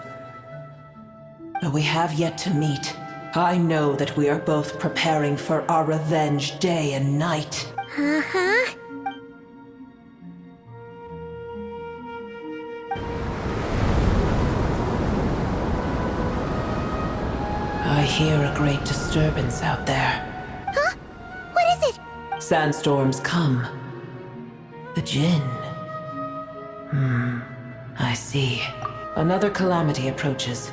Speaker 10: But we have yet to meet. I know that we are both preparing for our revenge day and night.
Speaker 3: Uh-huh.
Speaker 10: I hear a great disturbance out there.
Speaker 3: Huh? What is it?
Speaker 10: Sandstorms come. The Djinn. I see. Another calamity approaches.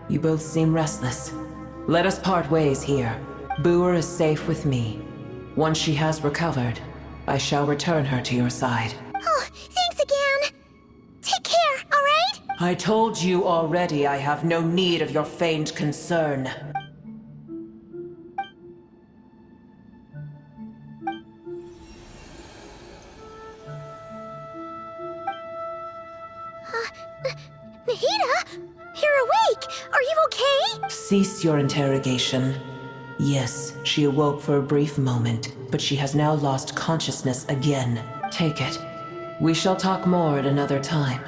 Speaker 10: You both seem restless. Let us part ways here. Boer is safe with me. Once she has recovered, I shall return her to your side.
Speaker 3: Oh, thanks again. Take care, all right?
Speaker 10: I told you already I have no need of your feigned concern.
Speaker 3: Nahida? You're awake! Are you okay?
Speaker 10: Cease your interrogation. Yes, she awoke for a brief moment, but she has now lost consciousness again. Take it. We shall talk more at another time.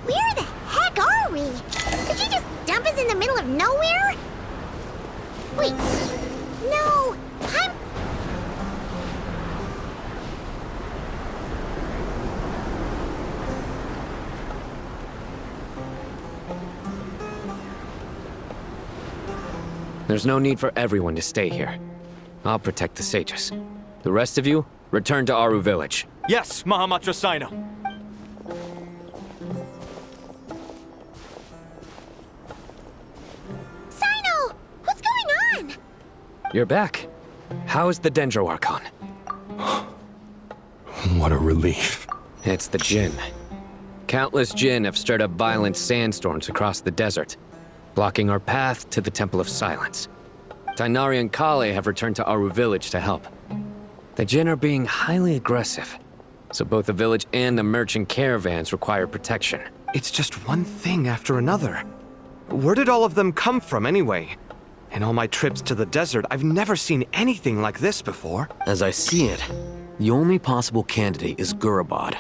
Speaker 3: Where the heck are we? Did you just dump us in the middle of nowhere? Wait. No.
Speaker 25: There's no need for everyone to stay here. I'll protect the sages. The rest of you, return to Aru village.
Speaker 5: Yes, Mahamatra Sino.
Speaker 3: Sino! What's going on?
Speaker 25: You're back. How's the Dendro Archon?
Speaker 20: What a relief.
Speaker 25: It's the Djinn. Countless Djinn have stirred up violent sandstorms across the desert, blocking our path to the Temple of Silence. Tainari and Kale have returned to Aru village to help. The Djinn are being highly aggressive, So both the village and the merchant caravans require protection.
Speaker 5: It's just one thing after another. Where did all of them come from anyway? In all my trips to the desert, I've never seen anything like this before.
Speaker 1: As I see it, the only possible candidate is Gurabad.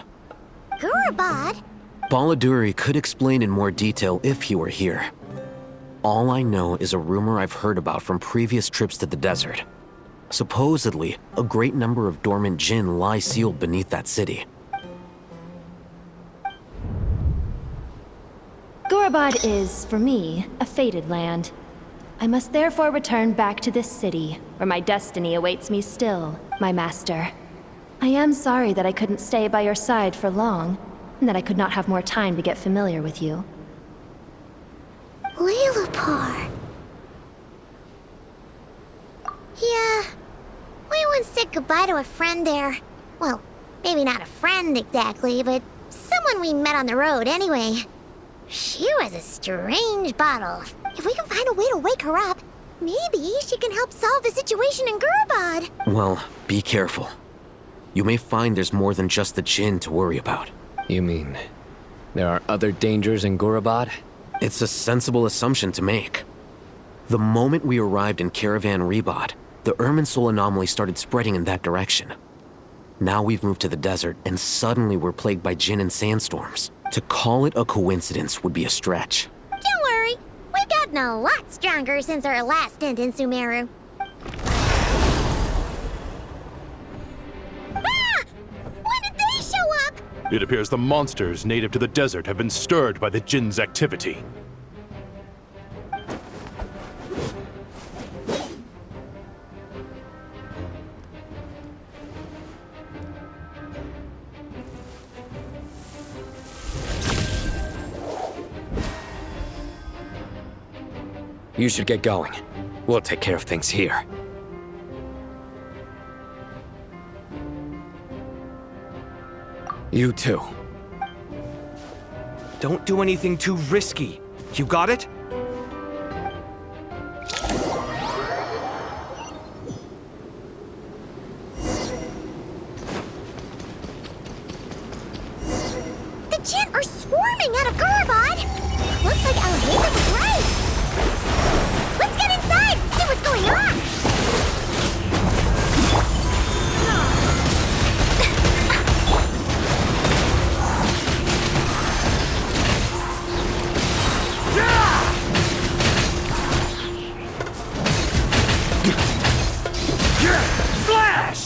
Speaker 3: Gurabad?
Speaker 1: Baladuri could explain in more detail if he were here. All I know is a rumor I've heard about from previous trips to the desert. Supposedly, a great number of dormant jinn lie sealed beneath that city.
Speaker 6: Gurabad is, for me, a fated land. I must therefore return back to this city, where my destiny awaits me still, my master. I am sorry that I couldn't stay by your side for long, and that I could not have more time to get familiar with you.
Speaker 3: Lilapar. Yeah, we once said goodbye to a friend there. Well, maybe not a friend exactly, but someone we met on the road anyway. She was a strange bottle. If we can find a way to wake her up, maybe she can help solve the situation in Gurabad.
Speaker 1: Well, be careful. You may find there's more than just the jinn to worry about.
Speaker 25: You mean, there are other dangers in Gurabad?
Speaker 1: It's a sensible assumption to make. The moment we arrived in Caravan Rebad, the Irminsul anomaly started spreading in that direction. Now we've moved to the desert, and suddenly we're plagued by jinn and sandstorms. To call it a coincidence would be a stretch.
Speaker 3: Don't worry, we've gotten a lot stronger since our last stint in Sumeru. Ah! When did they show up?
Speaker 20: It appears the monsters native to the desert have been stirred by the jinn's activity.
Speaker 25: You should get going. We'll take care of things here. You too.
Speaker 5: Don't do anything too risky. You got it?
Speaker 3: The jinn are swarming out of Gurabad! Looks like Alheda was right! Let's get inside, see what's going on!
Speaker 5: Flash!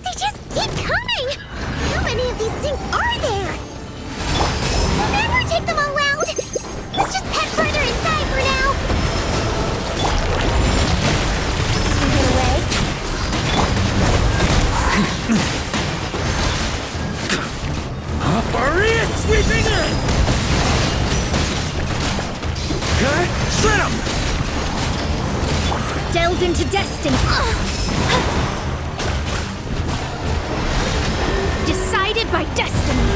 Speaker 3: They just keep coming! How many of these things are there? We'll never take them all out! Let's just head further inside for now! Can get away?
Speaker 5: Maria sweeping in! Shred him!
Speaker 17: Delve into destiny. Decided by destiny.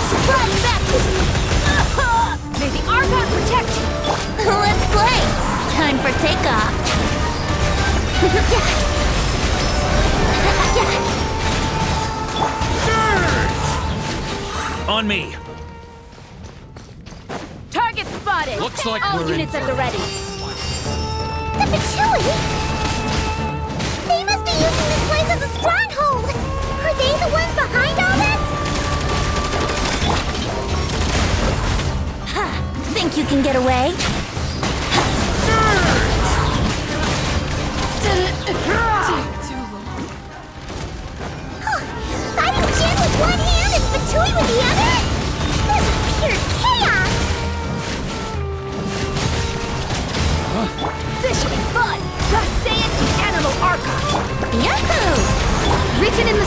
Speaker 3: Surprise baptism!
Speaker 17: May the Argon protect you.
Speaker 3: Let's play! Time for takeoff.
Speaker 15: On me.
Speaker 17: Target spotted.
Speaker 15: Looks like
Speaker 17: all
Speaker 15: we're in
Speaker 17: units at the ready.
Speaker 3: The Patchouli! They must be using this place as a stronghold! Are they the ones behind all this?
Speaker 17: Think you can get away?
Speaker 3: Fighting Jin with one hand and Patchouli with the other? This is pure chaos!
Speaker 17: This should be fun! The Saiyan Animal Archon!
Speaker 3: Yahoo!
Speaker 17: Written in the